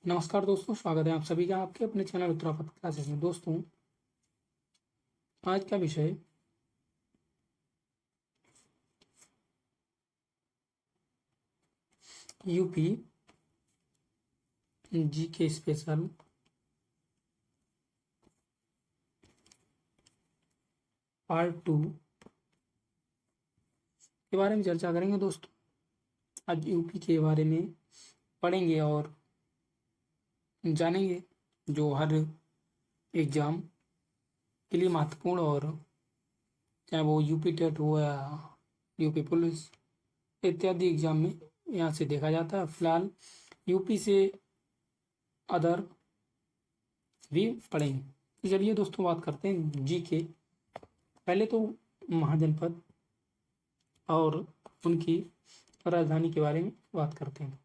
नमस्कार दोस्तों, स्वागत है आप सभी का आपके अपने चैनल उत्तरापथ क्लासेस में। दोस्तों, आज का विषय यूपी जीके स्पेशल पार्ट 2 के बारे में चर्चा करेंगे। दोस्तों, आज यूपी के बारे में पढ़ेंगे और जानेंगे जो हर एग्जाम के लिए महत्वपूर्ण, और चाहे वो यूपी टेट हो या यूपी पुलिस इत्यादि एग्जाम में यहाँ से देखा जाता है। फिलहाल यूपी से अदर भी पढ़ेंगे। तो चलिए दोस्तों, बात करते हैं जी के। पहले तो महाजनपद और उनकी राजधानी के बारे में बात करते हैं।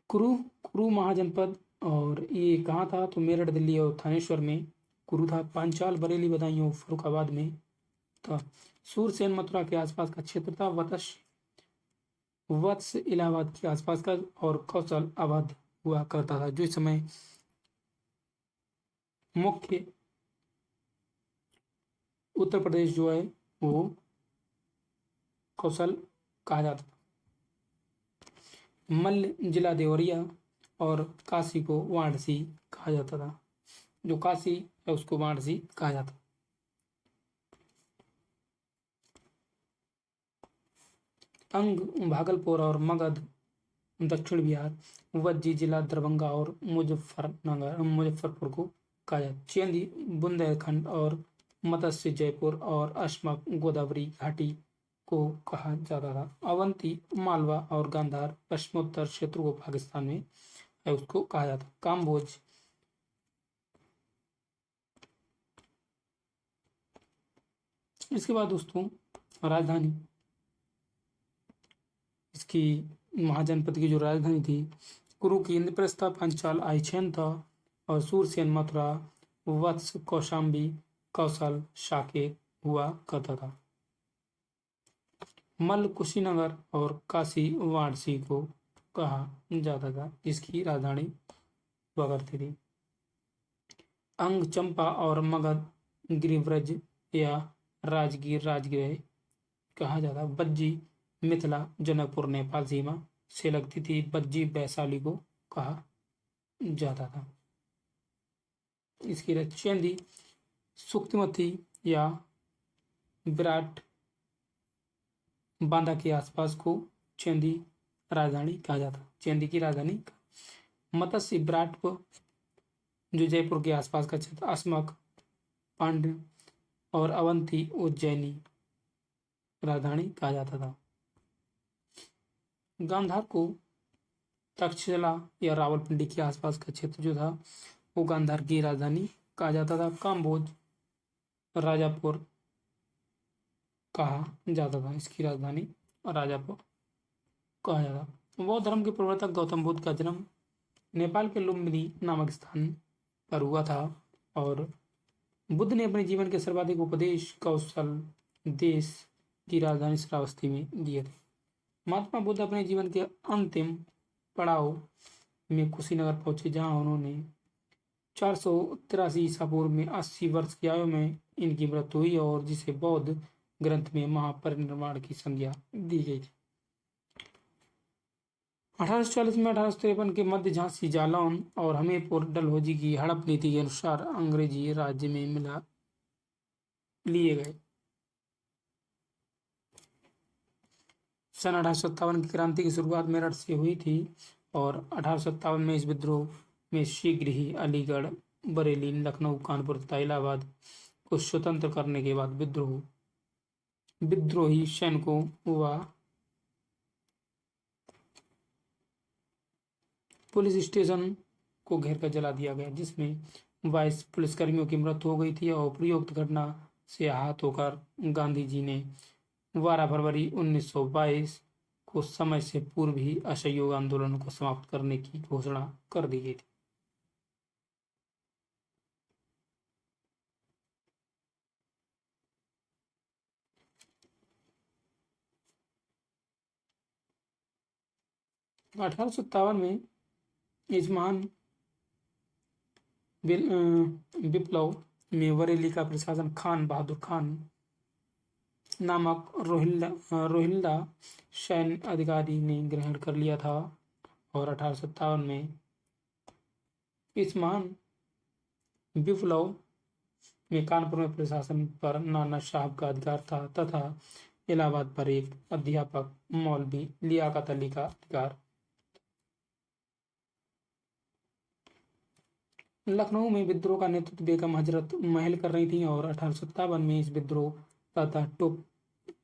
कुरु महाजनपद, और ये कहाँ था? तो मेरठ, दिल्ली और थानेश्वर में कुरु था। पांचाल, बरेली, बदायूं, फर्रुखाबाद में था। सूरसेन मथुरा के आसपास का क्षेत्र था। वत्स इलाहाबाद के आसपास का, और कौशल आबाद हुआ करता था। जो इस समय मुख्य उत्तर प्रदेश जो है वो कौशल कहा जाता था। मल्ल जिला देवरिया और काशी को वाराणसी कहा जाता था। जो काशी है उसको वाराणसी कहा जाता। अंग भागलपुर और मगध दक्षिण बिहार। वज्जी जिला दरभंगा और मुजफ्फरपुर को कहा जाता। चेंदी बुंदेलखंड और मत्स्य जयपुर और अस्मक गोदावरी घाटी को कहा जाता था। अवंती, मालवा और गांधार पश्चिमोत्तर क्षेत्र को पाकिस्तान में है उसको कहा जाता। काम्बोज, इसके बाद दोस्तों राजधानी, इसकी महाजनपद की जो राजधानी थी कुरु की इंद्रप्रस्थ था। पंचाल आइछेन था। और सूरसेन मथुरा, वत्स, कौशाम्बी, कौशल, साकेत हुआ करता था। मल्ल कुशीनगर और काशी वाराणसी को कहा जाता था, जिसकी राजधानी हुआ करती थी। अंग चंपा और मगध गिरिव्रज या राजगीर कहा जाता। बज्जी मिथिला जनकपुर नेपाल सीमा से लगती थी। बज्जी वैशाली को कहा जाता था। इसकी चेंदी सुक्तिमती या विराट बांदा के आसपास को चेंदी राजधानी कहा जाता। चेंदी की राजधानी मत्स्य विराटपुर, जो जयपुर के आसपास का क्षेत्र, अस्मक, पांड्य और अवंती उज्जैनी राजधानी कहा जाता था। गांधार को तक्षशिला या रावलपिंडी के आसपास का क्षेत्र जो था वो गांधार की राजधानी कहा जाता था। काम्बोज राजापुर कहा जाता था, इसकी राजधानी राजापुर कहा जाता। बौद्ध धर्म के प्रवर्तक गौतम बुद्ध का जन्म नेपाल के लुम्बिनी नामक स्थान पर हुआ था। और बुद्ध ने अपने जीवन के सर्वाधिक उपदेश कौशल देश की राजधानी श्रावस्ती में दिए थे। महात्मा बुद्ध अपने जीवन के अंतिम पड़ाव में कुशीनगर पहुंचे, जहां उन्होंने 483 ईसा पूर्व में 80 वर्ष की आयु में इनकी मृत्यु हुई, और जिसे बौद्ध ग्रंथ में महापरिनिर्वाण की संज्ञा दी गई थी। 1840 में 1853 के मध्य झांसी, जालौन और हमीरपुर डलहौजी की हड़प नीति के अनुसार अंग्रेजी राज्य में मिला लिए गए। सन 1857 की क्रांति की शुरुआत मेरठ से हुई थी, और 1857 में इस विद्रोह में शीघ्र ही अलीगढ़, बरेली, लखनऊ, कानपुर तथा इलाहाबाद को स्वतंत्र करने के बाद विद्रोही सैनिकों व पुलिस स्टेशन को घेरकर जला दिया गया, जिसमें 22 पुलिसकर्मियों की मृत्यु हो गई थी। और उपयुक्त घटना से आहत होकर गांधी जी ने 12 फरवरी 1922 को समय से पूर्व ही असहयोग आंदोलन को समाप्त करने की घोषणा कर दी गई थी। अठारह में इस महान विप्लव में बरेली का प्रशासन खान बहादुर खान नामक रोहिल्ला सैन्य अधिकारी ने ग्रहण कर लिया था और 1857 में इस महान विप्लव में कानपुर में प्रशासन पर नाना साहब का अधिकार था तथा इलाहाबाद पर एक अध्यापक मौलवी लियाकत अली का अधिकार। लखनऊ में विद्रोह का नेतृत्व बेगम हजरत महल कर रही थी और 1857 में इस विद्रोह तथा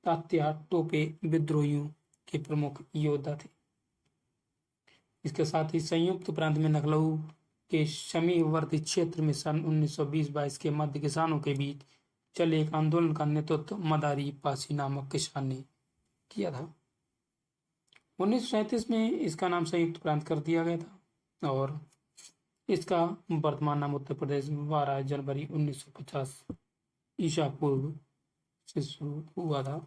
तात्या टोपे विद्रोहियों के प्रमुख योद्धा थे। इसके साथ ही संयुक्त प्रांत में लखनऊ के समीपवर्ती क्षेत्र में सन 1920-22 के मध्य किसानों के बीच चले एक आंदोलन का नेतृत्व मदारी पासी नामक किसान ने किया था। 1937 में इसका नाम संयुक्त प्रांत कर दिया गया था और इसका वर्तमान नाम उत्तर प्रदेश 12 जनवरी 1950 ईसा पूर्व से शुरू हुआ था।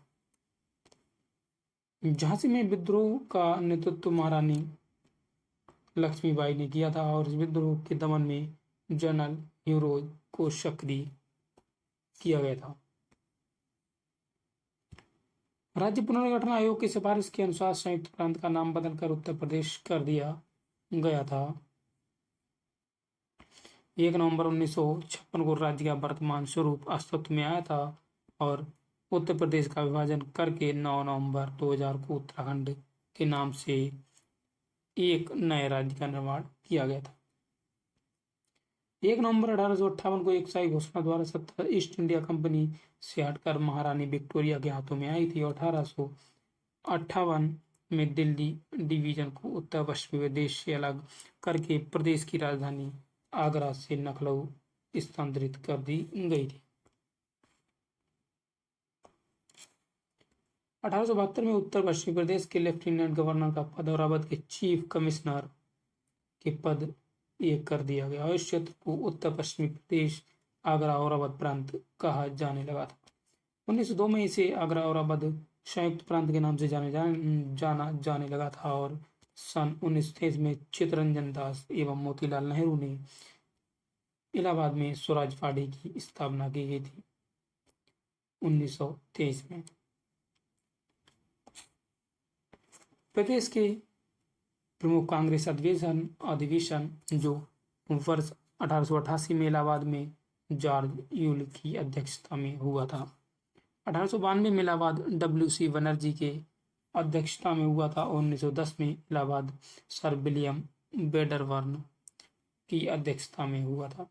झांसी में विद्रोह का नेतृत्व महारानी लक्ष्मीबाई ने किया था और इस विद्रोह के दमन में जनरल ह्यूरोज को सक्रिय किया गया था। राज्य पुनर्गठन आयोग की सिफारिश के अनुसार संयुक्त प्रांत का नाम बदलकर उत्तर प्रदेश कर दिया गया था। 1 नवंबर 1956 को राज्य का वर्तमान स्वरूप अस्तित्व में आया था और उत्तर प्रदेश का विभाजन करके 9 नवंबर 2000 को उत्तराखंड के नाम से एक नए राज्य का निर्माण किया गया था। 1 नवंबर 1858 को एक शाही घोषणा द्वारा सत्ता ईस्ट इंडिया कंपनी से हटकर महारानी विक्टोरिया के हाथों में आई थी और 1858 में दिल्ली डिवीजन को उत्तर पश्चिमी प्रदेश से अलग करके प्रदेश की राजधानी आगरा से लखनऊ स्थानांतरित कर दी गई थी। 1872 में उत्तर पश्चिमी प्रदेश के लेफ्टिनेंट गवर्नर का पद और अवध के चीफ कमिश्नर के पद एक कर दिया गया और इस क्षेत्र को उत्तर पश्चिमी प्रदेश आगरा और अवध प्रांत कहा जाने लगा था। 1902 में इसे आगरा और अवध संयुक्त प्रांत के नाम से जाने लगा था और सन 1923 में चित्तरंजन दास एवं मोतीलाल नेहरू ने इलाहाबाद में स्वराज पार्टी की स्थापना की गई थी 1923 में। प्रदेश के प्रमुख कांग्रेस अधिवेशन जो वर्ष 1888 में इलाहाबाद में जॉर्ज यूल की अध्यक्षता में हुआ था। 1892 में इलाहाबाद WC बनर्जी के अध्यक्षता में हुआ था और 1910 में इलाहाबाद सर विलियम वेडरबर्न की अध्यक्षता में हुआ था।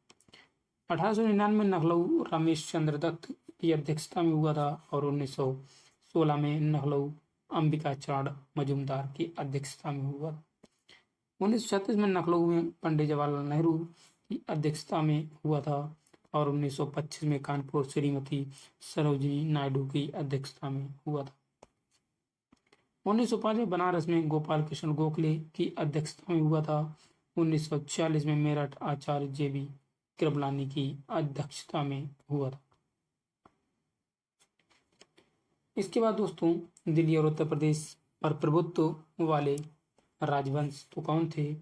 1899 में लखनऊ रमेश चंद्र दत्त की अध्यक्षता में हुआ था और 1916 में लखनऊ अंबिका चरण मजूमदार की अध्यक्षता में हुआ था। 1936 में लखनऊ में पंडित जवाहरलाल नेहरू की अध्यक्षता में हुआ था और 1925 में कानपुर श्रीमती सरोजिनी नायडू की अध्यक्षता में हुआ था। 1905 में बनारस में गोपाल कृष्ण गोखले की अध्यक्षता में हुआ था। 1946 में मेरठ आचार्य JB कृपलानी की अध्यक्षता में हुआ था। इसके बाद दोस्तों दिल्ली और उत्तर प्रदेश पर प्रभुत्व वाले राजवंश तो कौन थे?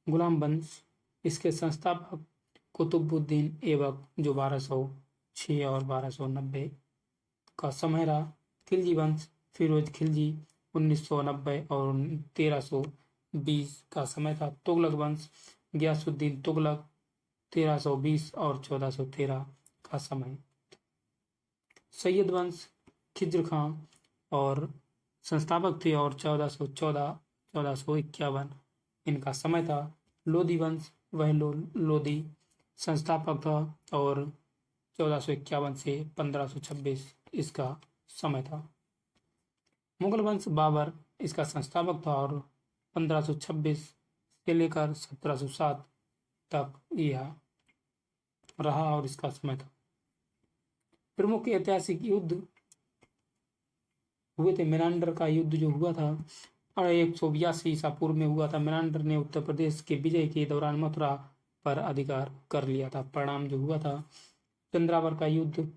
गुलाम वंश, इसके संस्थापक कुतुबुद्दीन ऐबक जो 1206 और 1290 का समय रहा। खिलजी वंश, फिरोज खिलजी 1990 और 1320 का समय था। तुगलक वंश, गयासुद्दीन तुगलक 1320 और 1413 का समय। सैयद वंश, खिज्र खां और संस्थापक थे और 1414-1451 इनका समय था। लोधी वंश, वह लोधी संस्थापक था और 1451 से 1526 इसका समय था। मुगल वंश, बाबर इसका संस्थापक था और 1526 से लेकर 1707 तक यह रहा और इसका समय था। प्रमुख ऐतिहासिक युद्ध हुए थे। मेनांडर का युद्ध जो हुआ था 182 ईसा पूर्व में हुआ था। मेनांडर ने उत्तर प्रदेश के विजय के दौरान मथुरा पर अधिकार कर लिया था। परिणाम जो हुआ था चंद्रावर का युद्ध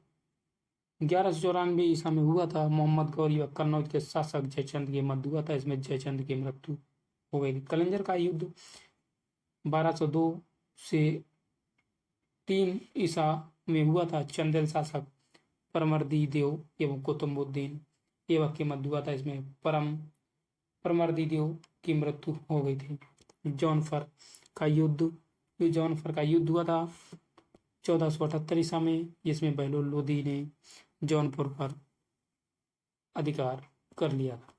1194 ईसा में हुआ था। मोहम्मद गौरी व कन्नौज के शासक जयचंद के मध्य हुआ था। इसमें जयचंद की मृत्यु हो गई थी। कलिंजर का युद्ध 1202 से 3 ईसा में हुआ था। चंदेल शासक परमर्दी देव एवं कुतुबुद्दीन ऐबक के मध्य हुआ था। इसमें परमर्दी देव की मृत्यु हो गई थी। जौनपुर का युद्ध हुआ था 1478 ईसा में, जिसमें बहलोल लोदी ने जौनपुर पर अधिकार कर लिया था।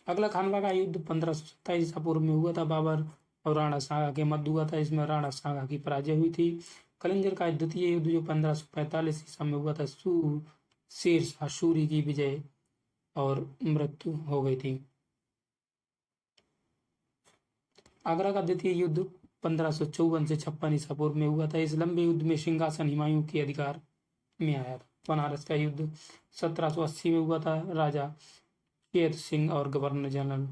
अगला खानवा का युद्ध 1527 ईसा पूर्व में हुआ था। बाबर और राणा सांगा के मध्य हुआ था। इसमें राणा सांगा की पराजय हुई थी। कलिंजर का द्वितीय युद्ध जो 1545 ईसा में हुआ था, शेरशाह सूरी की विजय और मृत्यु हो गई थी। आगरा का द्वितीय युद्ध 1554 से 56 ईसा पूर्व में हुआ था। इस लंबे युद्ध में सिंहासन हुमायूं के अधिकार में आया था। बनारस का युद्ध 1780 में हुआ था। राजा चेत सिंह और गवर्नर जनरल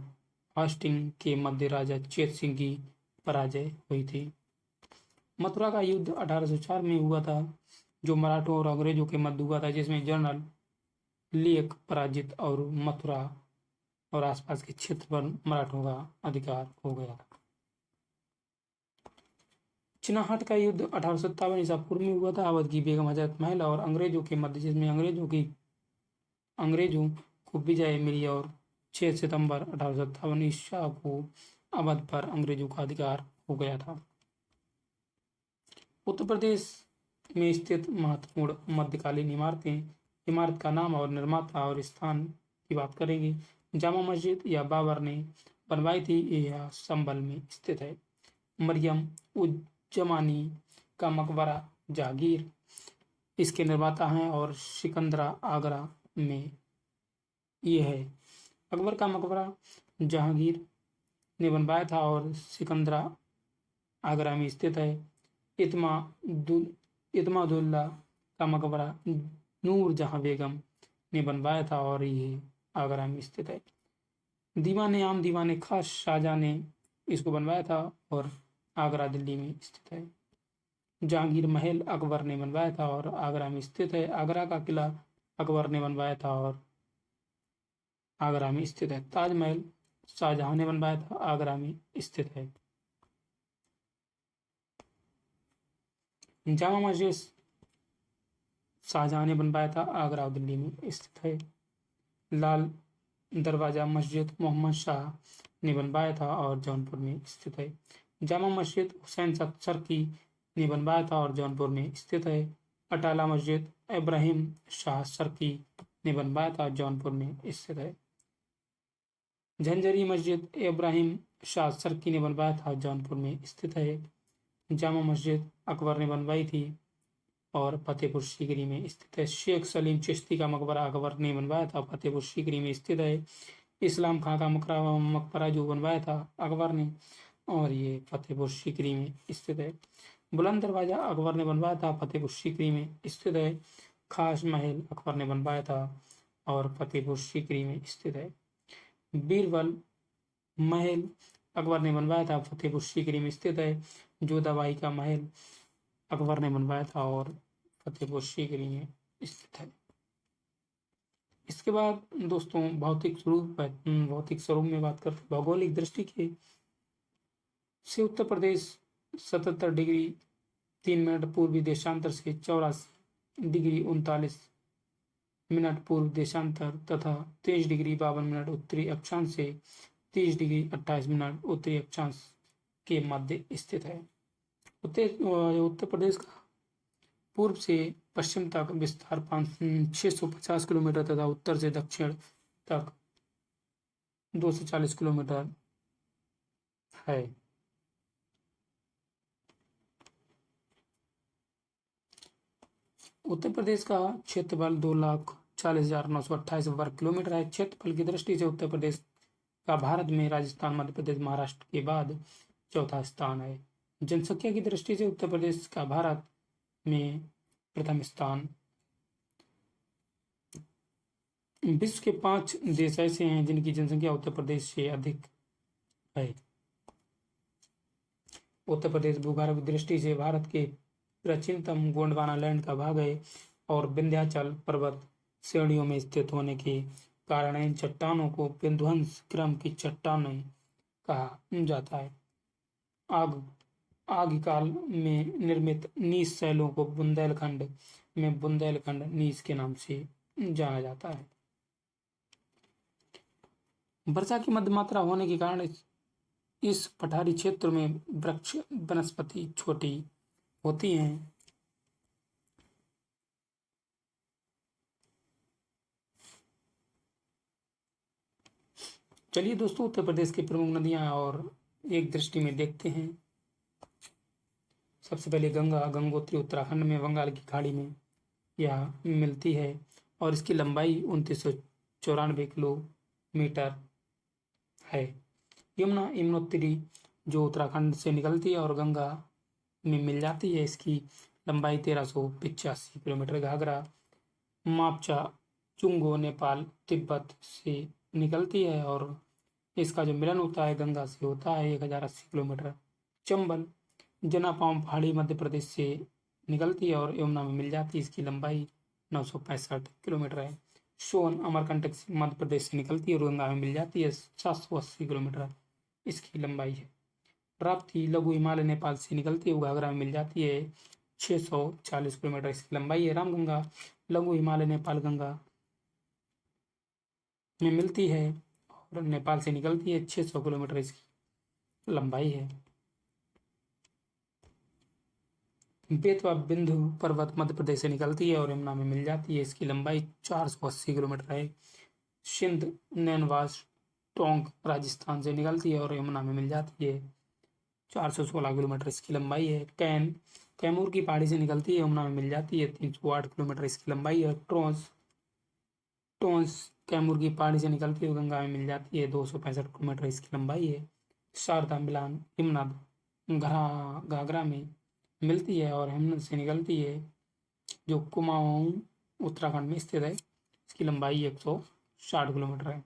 हास्टिंग के मध्य राजा चेत सिंह की पराजय हुई थी। मथुरा का युद्ध 1804 में हुआ था, जो मराठों और अंग्रेजों के मध्य हुआ था, जिसमें जनरल लेक पराजित और मथुरा और आसपास के क्षेत्र पर मराठों का अधिकार हो गया था। चिनाहट का युद्ध 1857 ईसा पूर्व में हुआ था। अवध की बेगम हजरत महल और अंग्रेजों के मध्य, जिसमें अंग्रेजों को विजय मिली और 6 सितंबर 1857 ईसा को अवध पर अंग्रेजों का अधिकार हो गया था। उत्तर प्रदेश में स्थित महत्वपूर्ण मध्यकालीन इमारत का नाम और निर्माता और स्थान की बात करेंगे। जामा मस्जिद या बाबर ने बनवाई थी, यह संभल में स्थित है। मरियम उज-जमानी का मकबरा जहांगीर इसके निर्माता हैं और सिकंदरा आगरा में ये है। अकबर का मकबरा जहांगीर ने बनवाया था और सिकंदरा आगरा में स्थित है। इत्मादुल्ला का मकबरा नूर जहां बेगम ने बनवाया था और ये आगरा में स्थित है। दीवाने खास शाहजहां ने इसको बनवाया था और आगरा दिल्ली में स्थित है। जहांगीर महल अकबर ने बनवाया था और आगरा में स्थित है। आगरा का किला अकबर ने बनवाया था और आगरा में स्थित है। ताजमहल शाहजहां ने बनवाया था, आगरा में स्थित है। जामा मस्जिद शाहजहां ने बनवाया था, आगरा और दिल्ली में स्थित है। लाल दरवाजा मस्जिद मोहम्मद शाह ने बनवाया था और जौनपुर में स्थित है। जामा मस्जिद हुसैन सर्की ने बनवाया था और जौनपुर में स्थित है। अटाला मस्जिद इब्राहिम शाह सर्की ने बनवाया था, जौनपुर में स्थित है। झंझरी मस्जिद इब्राहिम शाह सर्की ने बनवाया था, जौनपुर में स्थित है। जामा मस्जिद अकबर ने बनवाई थी और फतेहपुर सीकरी में स्थित है। शेख सलीम चिश्ती का मकबरा अकबर ने बनवाया था, फतेहपुर सीकरी में स्थित है। इस्लाम खां का मकबरा जो बनवाया था अकबर ने और ये फतेहपुर सीकरी में स्थित है। बुलंद दरवाजा अकबर ने बनवाया था, फतेहपुर सीकरी में स्थित है। खास महल अकबर ने बनवाया था और फतेहपुर सीकरी में स्थित है। बीरबल महल अकबर ने बनवाया था, फतेहपुर सीकरी में स्थित है। जोधाबाई का महल अकबर ने बनवाया था और फतेहपुर सीकरी में स्थित है। इसके बाद दोस्तों भौतिक स्वरूप में बात करते हैं। भौगोलिक दृष्टि से उत्तर प्रदेश 77 डिग्री 3 मिनट पूर्वी देशांतर से 84 डिग्री 39 मिनट पूर्व देशांतर तथा 23 डिग्री 52 मिनट उत्तरी अक्षांश से 30 डिग्री 28 मिनट उत्तरी अक्षांश के मध्य स्थित है। उत्तर प्रदेश का पूर्व से पश्चिम तक विस्तार 650 किलोमीटर तथा उत्तर से दक्षिण तक 240 किलोमीटर है। उत्तर प्रदेश का क्षेत्रफल 2,40,928 वर्ग किलोमीटर है। क्षेत्रफल की दृष्टि से उत्तर प्रदेश का भारत में राजस्थान, मध्य प्रदेश, महाराष्ट्र के बाद चौथा स्थान है। जनसंख्या की दृष्टि से उत्तर प्रदेश का भारत में प्रथम स्थान। विश्व के 5 देश ऐसे हैं जिनकी जनसंख्या उत्तर प्रदेश से अधिक है। उत्तर प्रदेश भूगर्भ की दृष्टि से भारत के प्राचीनतम गोंडवाना लैंड का भाग है और विंध्याचल पर्वत श्रेणियों में स्थित होने के कारण इन चट्टानों को विध्वंस क्रम की चट्टानें कहा जाता है। आग आदिकाल में निर्मित नीस शैलों को बुंदेलखंड में बुंदेलखंड नीस के नाम से जाना जाता है। वर्षा की मध्य मात्रा होने के कारण इस पठारी क्षेत्र में वृक्ष वनस्पति छोटी होती हैं। चलिए दोस्तों, उत्तर प्रदेश की प्रमुख नदियां और एक दृष्टि में देखते हैं। सबसे पहले गंगा। गंगोत्री उत्तराखंड में बंगाल की खाड़ी में यह मिलती है और इसकी लंबाई 2994 किलोमीटर है। यमुना यमुनोत्री जो उत्तराखंड से निकलती है और गंगा में मिल जाती है, इसकी लंबाई 1385 किलोमीटर। घाघरा मापचा चुंगो नेपाल तिब्बत से निकलती है और इसका जो मिलन होता है गंगा से होता है 1080 किलोमीटर। चंबल जनापांव पहाड़ी मध्य प्रदेश से निकलती है और यमुना में मिल जाती है, इसकी लंबाई 965 किलोमीटर है। सोन अमरकंटक मध्य प्रदेश से निकलती है और गंगा में मिल जाती है, 780 किलोमीटर इसकी लंबाई है। राप्ती लघु हिमालय नेपाल से निकलती है, वो घाघरा में मिल जाती है, 640 किलोमीटर इसकी लंबाई है। रामगंगा लघु हिमालय नेपाल गंगा में मिलती है और नेपाल से निकलती है, 600 किलोमीटर इसकी लंबाई है। बेतवा बिंदु पर्वत मध्य प्रदेश से निकलती है और यमुना में मिल जाती है, इसकी लंबाई 480 किलोमीटर है। सिंध नैनवास टोंक राजस्थान से निकलती है और यमुना में मिल जाती है, 416 किलोमीटर इसकी लंबाई है। कैमूर की पहाड़ी से निकलती है, यमुना में मिल जाती है, 308 किलोमीटर इसकी लंबाई है। टोंस कैमूर की पहाड़ी से निकलती है, गंगा में मिल जाती है, 265 किलोमीटर इसकी लंबाई है। शारदा मिलान यमुना घाघरा में मिलती है और हेमनद से निकलती है, जो कुमाऊं उत्तराखंड में स्थित है, इसकी लंबाई 160 किलोमीटर है।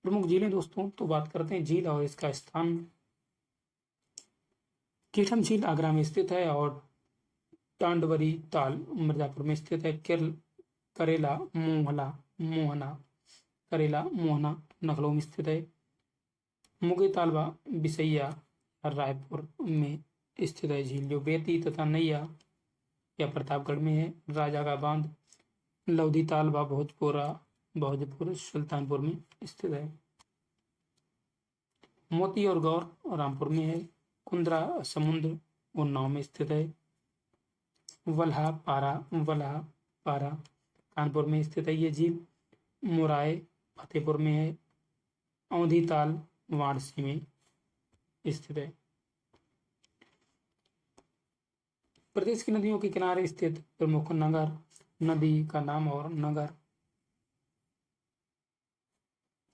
प्रमुख झीलें दोस्तों, तो बात करते हैं झील और इसका स्थान। कीठम झील आगरा में स्थित है और टांडवरी ताल मिर्जापुर में स्थित है। करेला मोहना लखनऊ में स्थित है। मुगे तालबा बिसैया रायपुर में स्थित है झील, जो बेती तथा नैया या प्रतापगढ़ में है। राजा का बांध लौधी तालबा भोजपुर सुल्तानपुर में स्थित है। मोती और गौर रामपुर में है। कुंद्रा समुद्र उन्नाव में स्थित है। वल्हा पारा कानपुर में स्थित है ये झील। मुराय फतेहपुर में है। औंधी ताल वाराणसी में स्थित है। प्रदेश की नदियों के किनारे स्थित प्रमुख नगर, नदी का नाम और नगर।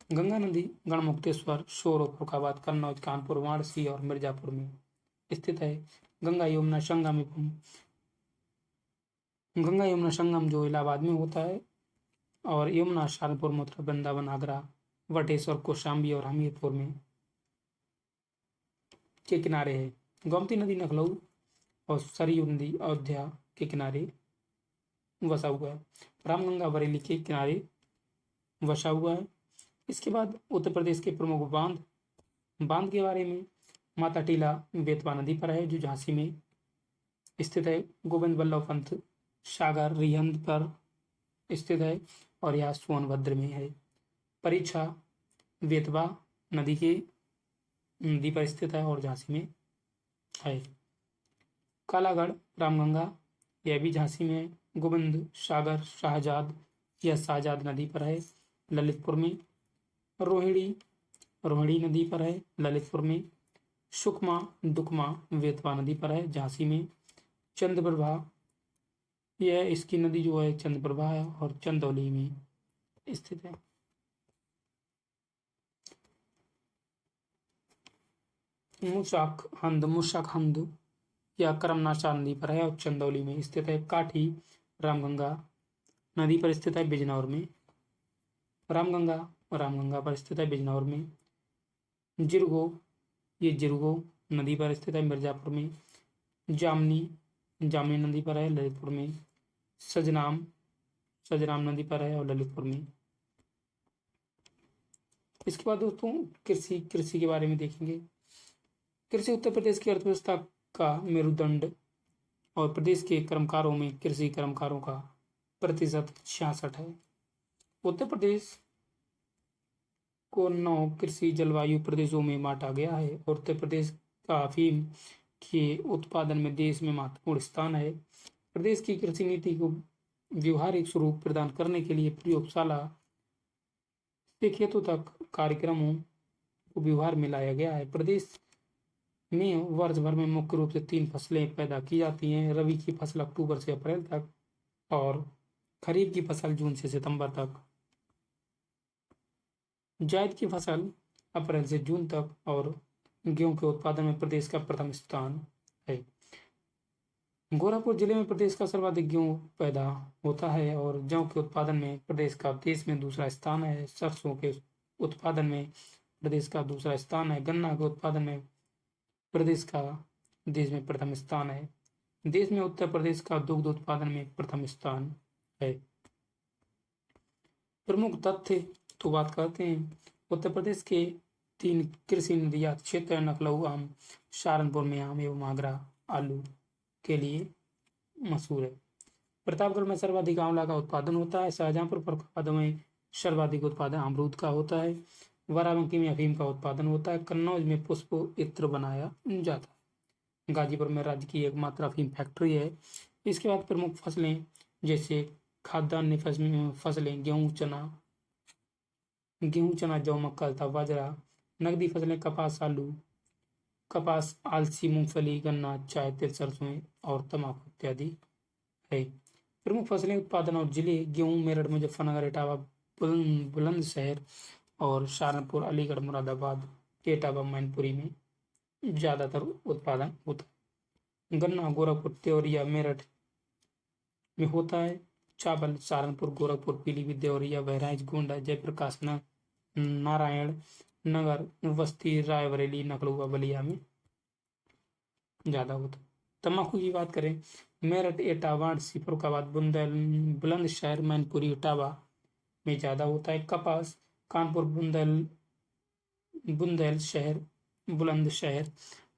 गंगा नदी गढ़मुक्तेश्वर, शोर, फरुखाबाद, कन्नौज, कानपुर, वाराणसी और मिर्जापुर में स्थित है। गंगा यमुना संगम जो इलाहाबाद में होता है और यमुना सहारनपुर, मथुरा, वृंदावन, आगरा, वटेश्वर, कौशाम्बी और हमीरपुर में के किनारे है। गोमती नदी लखनऊ और सरयू नदी अयोध्या के किनारे वसा हुआ है। रामगंगा बरेली के किनारे वसा हुआ है। इसके बाद उत्तर प्रदेश के प्रमुख बांध के बारे में, माता टीला बेतवा नदी पर है, जो झांसी में स्थित है। गोविंद बल्लभ पंत सागर रिहंद पर स्थित है और यह सोनभद्र में है। परीक्षा बेतवा नदी पर स्थित है और झांसी में है। कालागढ़ रामगंगा, यह भी झांसी में है। गोविंद सागर शाहजाद नदी पर है, ललितपुर में। रोहिणी नदी पर है, ललितपुर में। दुकमा बेतवा नदी पर है, झांसी में। चंद्रप्रभा, यह इसकी नदी जो है चंद्रप्रभा है और चंदौली में स्थित है। मुशाकहंद या करमनाशा नदी पर है और चंदौली में स्थित है। काठी रामगंगा नदी पर स्थित है, बिजनौर में। रामगंगा पर स्थित है, बिजनौर में। जिरगो नदी पर स्थित है, मिर्जापुर में। जामनी नदी पर है, ललितपुर में। सजनाम नदी पर है और ललितपुर में। इसके बाद दोस्तों कृषि के बारे में देखेंगे। कृषि उत्तर प्रदेश की अर्थव्यवस्था का मेरुदंड और प्रदेश के कर्मकारों में कृषि कर्मकारों का प्रतिशत 66 है। उत्तर प्रदेश को 9 कृषि जलवायु प्रदेशों में बांटा गया है और उत्तर प्रदेश का अफीम के उत्पादन में देश में महत्वपूर्ण स्थान है। प्रदेश की कृषि नीति को व्यवहारिक स्वरूप प्रदान करने के लिए प्रयोगशाला से खेतों तक कार्यक्रमों को व्यवहार में लाया गया है। प्रदेश में वर्ष भर में मुख्य रूप से 3 फसलें पैदा की जाती हैं। रबी की फसल अक्टूबर से अप्रैल तक और खरीफ की फसल जून से सितंबर तक। जायद की फसल अप्रैल से जून तक और गेहूं के उत्पादन में प्रदेश का प्रथम स्थान है। गोरखपुर जिले में प्रदेश का सर्वाधिक गेहूं पैदा होता है और जौ के उत्पादन में प्रदेश का देश में दूसरा स्थान है। सरसों के उत्पादन में प्रदेश का दूसरा स्थान है। गन्ना के उत्पादन में प्रदेश का देश में प्रथम स्थान है। देश में उत्तर प्रदेश का दुग्ध उत्पादन में प्रथम स्थान है। प्रमुख तथ्य तो बात करते हैं। उत्तर प्रदेश के 3 कृषि निर्यात क्षेत्र लखनऊ आम, सहारनपुर में आम एवं आगरा आलू के लिए मशहूर है। प्रतापगढ़ में सर्वाधिक आंवला का उत्पादन होता है। शाहजहांपुर फर्रुखाबाद में सर्वाधिक उत्पादन अमरूद का होता है। बाराबंकी में अफीम का उत्पादन होता है। कन्नौज में पुष्प इत्र बनाया जाता है। गाजीपुर में राज्य की एकमात्र अफीम फैक्ट्री है। इसके बाद प्रमुख फसलें जैसे खाद्यान्न फसलें गेहूं, चना, जौ, मक्का तथा बाजरा। नकदी फसलें कपास, आलसी, मूंगफली, गन्ना, चाय, तिल, सरसों और तंबाकू इत्यादि है। प्रमुख फसलें उत्पादन और जिले गेहूं मेरठ, मुजफ्फरनगर, इटावा, बुलंदशहर और सहारनपुर, अलीगढ़, मुरादाबाद, एटावा, मैनपुरी में ज्यादातर उत्पादन होता है। गन्ना गोरखपुर, देवरिया, मेरठ में होता है। चावल सहारनपुर, गोरखपुर, पीलीभीत, देवरिया, बहराइच, गोंडा, जयप्रकाश, नारायण नगर, बस्ती, रायबरेली, नकलुआ, बलिया में ज्यादा होता है। तंबाकू की बात करें, मेरठ, एटा, वाराणसी, फर्रुखाबाद, बुलंदशहर, मैनपुरी, इटावा में ज्यादा होता है। कपास कानपुर, बुंदेलशहर, बुलंदशहर,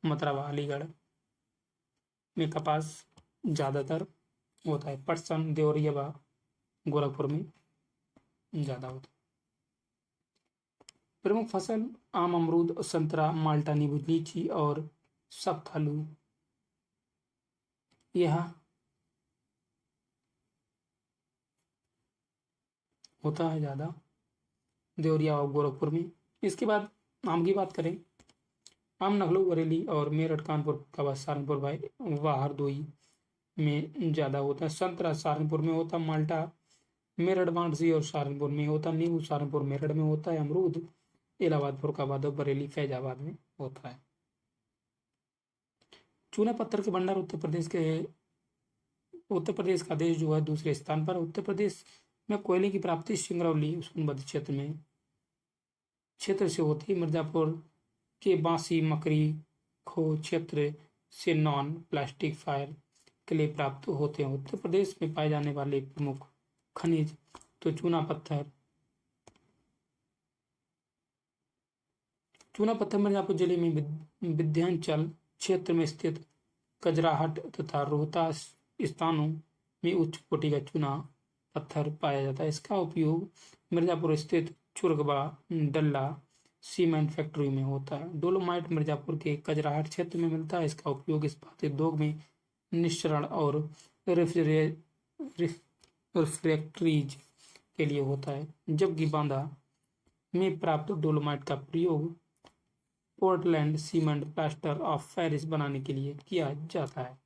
मथुरा, अलीगढ़ में कपास ज्यादातर होता है। पटसन, देवरिया, गोरखपुर में ज्यादा होता है। प्रमुख फसल आम, अमरूद, संतरा, माल्टा, नींबू, लीची और सफ्तालू यह होता है ज्यादा देवरिया और गोरखपुर में। इसके बाद आम की बात करें, आम लखनऊ, बरेली और मेरठ, कानपुर, सहारनपुर, व हरदोई में ज्यादा होता है। संतरा सहारनपुर में होता है। माल्टा मेरठ, वाराणसी और सहारनपुर में होता है। नींबू सहारनपुर, मेरठ में होता है। अमरूद इलाहाबाद, फर्रुखाबाद और बरेली, फैजाबाद में होता है। चूना पत्थर के भंडार उत्तर प्रदेश का देश जो है दूसरे स्थान पर। उत्तर प्रदेश में कोयले की प्राप्ति सिंगरौली सोनभद्र क्षेत्र से होती है। मिर्जापुर के बांसी, मकरी खो क्षेत्र से नॉन प्लास्टिक फायर के लिए प्राप्त होते हैं। उत्तर प्रदेश में पाए जाने वाले प्रमुख खनिज तो चूना पत्थर मिर्जापुर जिले में विंध्याचल क्षेत्र में स्थित कजराहट तथा रोहतास स्थानों में उच्च कोटि का चूना पत्थर पाया जाता है। इसका उपयोग मिर्जापुर स्थित चुरगवा डल्ला सीमेंट फैक्ट्री में होता है। डोलोमाइट मिर्जापुर के कजराहट क्षेत्र में मिलता है। इसका उपयोग इस्पात उद्योग में निश्चरण और रिफ्रैक्टरीज के लिए होता है, जबकि बांदा में प्राप्त डोलोमाइट का प्रयोग Portland cement plaster of Paris बनाने के लिए किया जाता है।